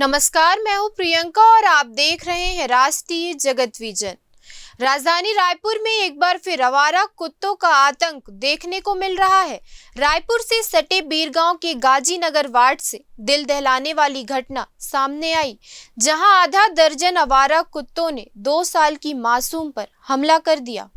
नमस्कार, मैं हूं प्रियंका और आप देख रहे हैं राष्ट्रीय जगत विजन। राजधानी रायपुर में एक बार फिर आवारा कुत्तों का आतंक देखने को मिल रहा है। रायपुर से सटे बीरगांव के गाजी नगर वार्ड से दिल दहलाने वाली घटना सामने आई, जहां आधा दर्जन आवारा कुत्तों ने 2 साल की मासूम पर हमला कर दिया।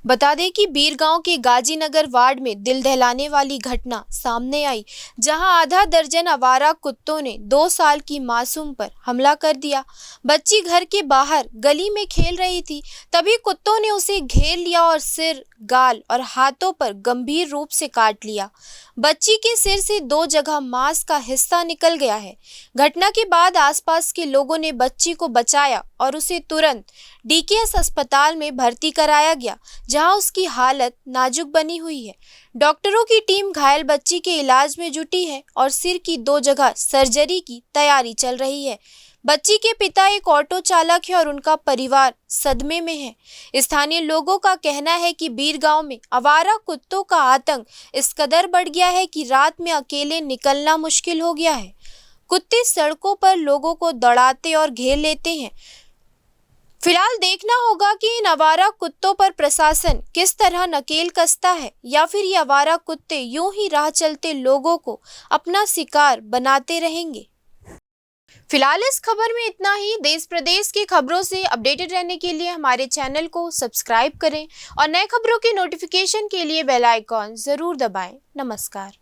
बता दें कि बीरगांव के गाजी नगर वार्ड में दिल दहलाने वाली घटना सामने आई, जहां आधा दर्जन आवारा कुत्तों ने 2 साल की मासूम पर हमला कर दिया। बच्ची घर के बाहर गली में खेल रही थी, तभी कुत्तों ने उसे घेर लिया और सिर, गाल और हाथों पर गंभीर रूप से काट लिया। बच्ची के सिर से 2 जगह मांस का हिस्सा निकल गया है। घटना के बाद आसपास के लोगों ने बच्ची को बचाया और उसे तुरंत डीकेएस अस्पताल में भर्ती कराया गया, जहां उसकी हालत नाजुक बनी हुई है। डॉक्टरों की टीम घायल बच्ची के इलाज में जुटी है और सिर की 2 जगह सर्जरी की तैयारी चल रही है। बच्ची के पिता एक ऑटो चालक है और उनका परिवार सदमे में है। स्थानीय लोगों का कहना है कि बीरगांव में आवारा कुत्तों का आतंक इस कदर बढ़ गया है कि रात में अकेले निकलना मुश्किल हो गया है। कुत्ते सड़कों पर लोगों को दौड़ाते और घेर लेते हैं। फिलहाल देखना होगा कि इन आवारा कुत्तों पर प्रशासन किस तरह नकेल कसता है, या फिर ये आवारा कुत्ते यूं ही राह चलते लोगों को अपना शिकार बनाते रहेंगे। फिलहाल इस खबर में इतना ही। देश प्रदेश की खबरों से अपडेटेड रहने के लिए हमारे चैनल को सब्सक्राइब करें और नए खबरों की नोटिफिकेशन के लिए बेल आइकॉन जरूर दबाएं। नमस्कार।